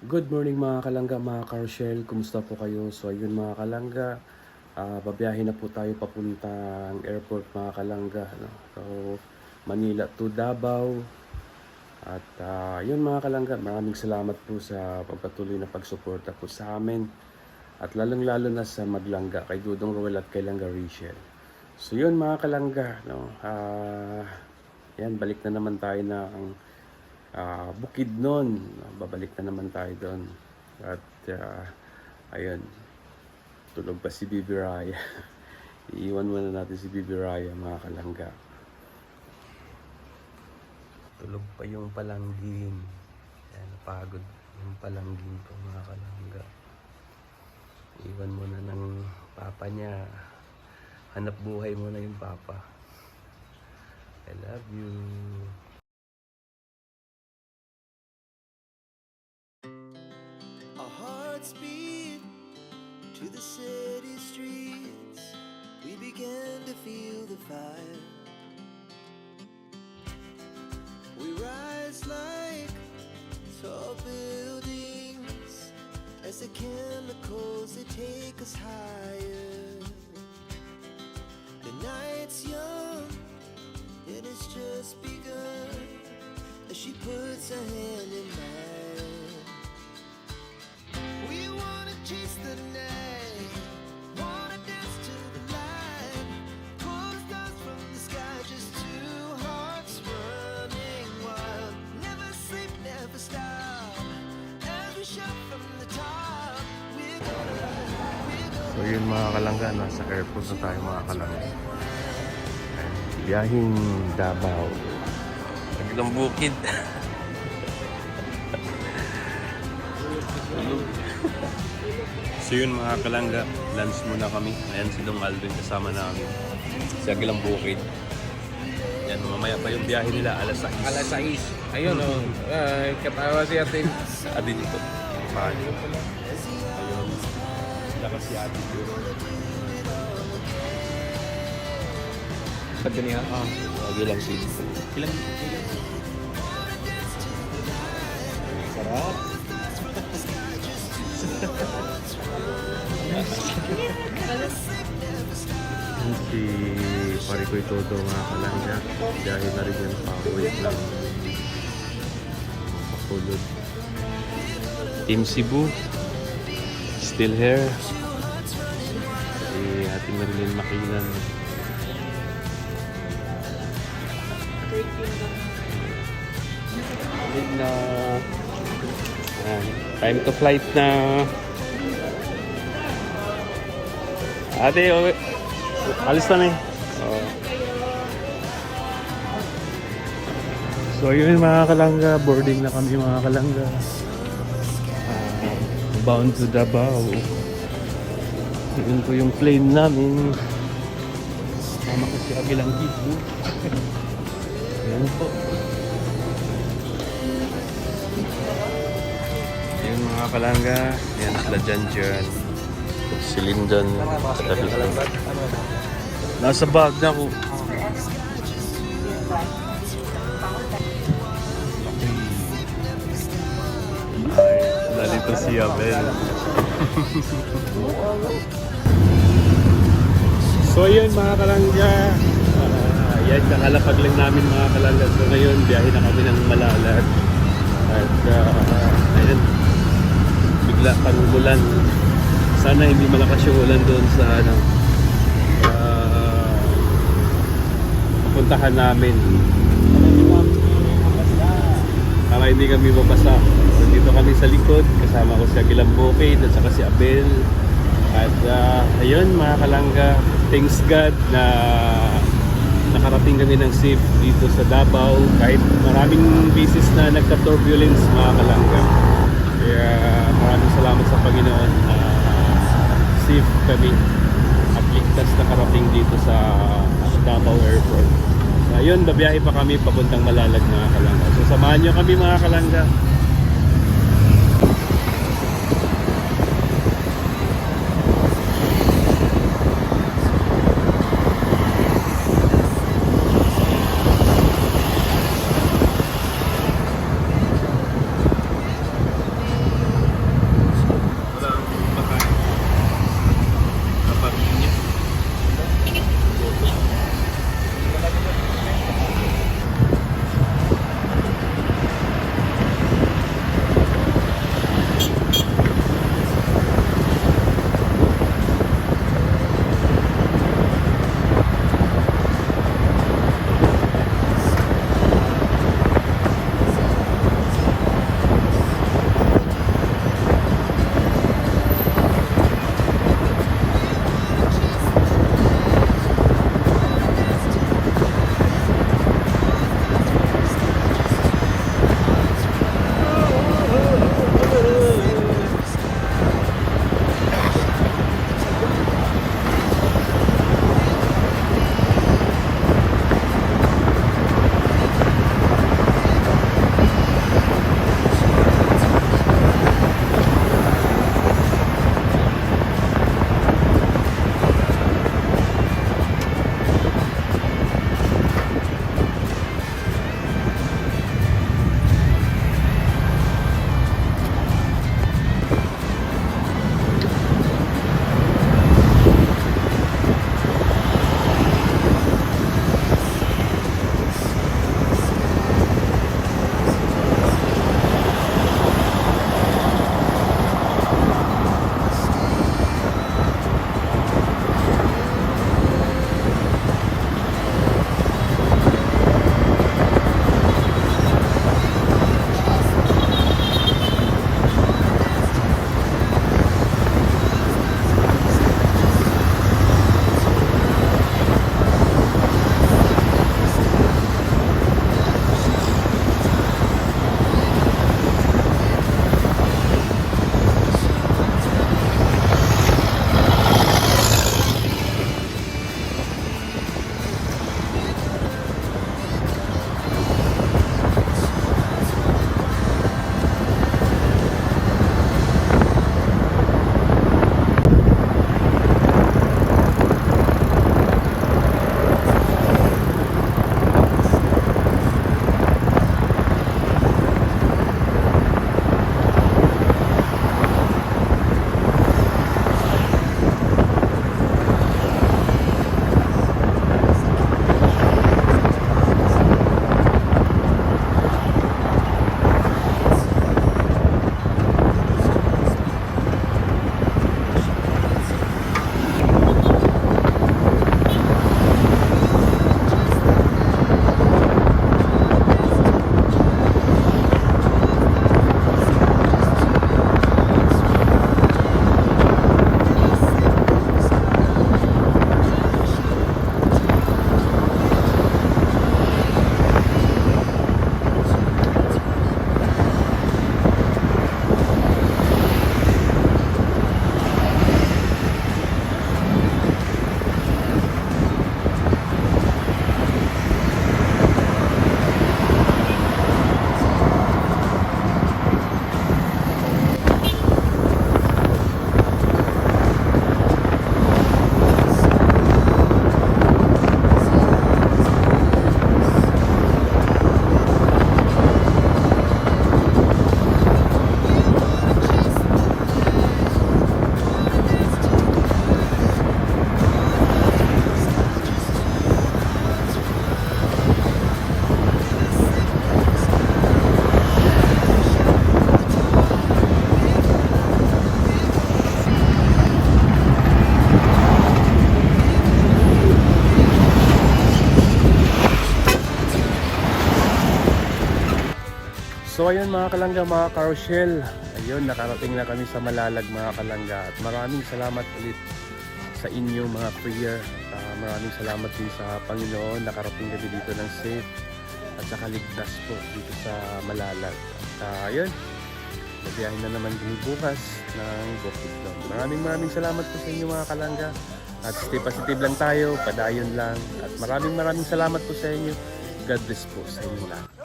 Good morning mga kalangga, mga ka-Rochelle. Kumusta po kayo? So ayun mga kalangga, babiyahin na po tayo papuntang airport mga kalangga. No? So Manila to Davao. At yun mga kalangga, maraming salamat po sa pagpatuloy na pagsuporta po sa amin. At lalong-lalo na sa Maglangga, kay Dudong Roel at kay Langga Rachel. So yun mga kalangga, no? Yan, balik na naman tayo ng Bukidnon. Babalik na naman tayo doon. At ayun, tulog pa si Bibi Raya. Iiwan muna natin si Bibi Raya mga kalangga. Tulog pa yung palangging. Yan, napagod yung palangging ko mga kalangga. Iwan muna ng papa niya. Hanap buhay muna yung papa. I love you. Our hearts beat to the city streets. We began to feel the fire. We rise like tall buildings as the chemicals they take us higher. The night's young and it's just begun as she puts her hand in mine. We wanna chase the night, wanna dance to the light, pull the stars from the sky, just two hearts running wild. Never sleep, never stop, as we shout from the top. We're gonna So yun mga kalangga, nasa airport na tayo mga kalangga. Biyahing Davao. Magandang bukid. So yun mga kalangga, lunch muna kami. Ayan si Dong Alvin kasama namin sa Agilang Bukid. Yan, mamaya pa yung biyahe nila, alas 6. Alas 6. Ayun o. Katawa si Atin. Adi dito. Ayun. Lakas si Adi dito. Pag ganyan. Agilang City. Ilang? Sarap. Si Parikoy Todo mga kalangga. Dahil na rin yan pa-uwi ng Bacolod. Team Cebu. Still here. Si ating Marilyn Makilan. Na time to flight na. Ate, okay. Alis na eh. Oh. So yun mga kalangga, boarding na kami mga kalangga. Bound to Davao. Yun po yung plane namin. Sama ko si Agilang Gibu. Yan po. Yun mga kalangga. Yan sila dyan. Si Lyndon. Katabi ko lang. Nasa bag na ako. Ay, nalito si Abel. So yun mga kalangga. Yan, kakalapag lang namin mga kalangga. So ngayon, biyahe na kami ng Malalag. At ayun, bigla pang umulan. Sana hindi malakas yung ulan doon sa puntahan namin para hindi kami mabasa. So, dito kami sa likod, kasama ko si Agilang Bukid at saka si Abel. At ayun mga kalangga, thanks God na nakarating kami ng safe dito sa Davao kahit maraming beses na nagka-turbulence mga kalangga. Kaya maraming salamat sa Panginoon na safe kami at ligtas na karating dito sa Davao Airport. So, ayun, babiyahe pa kami papuntang Malalag mga kalangga. So samahan nyo kami mga kalangga. So ayun mga kalangga, mga karoshel, ayun nakarating na kami sa Malalag mga kalangga at maraming salamat ulit sa inyong mga prayer. Maraming salamat din sa Panginoon, nakarating kami dito ng safe at saka ligtas po dito sa Malalag. At ayun, magbiyahe na naman din bukas ng Bukidnon. Maraming salamat po sa inyo mga kalangga at stay positive lang tayo, padayon lang at maraming salamat po sa inyo. God bless po sa inyo lahat.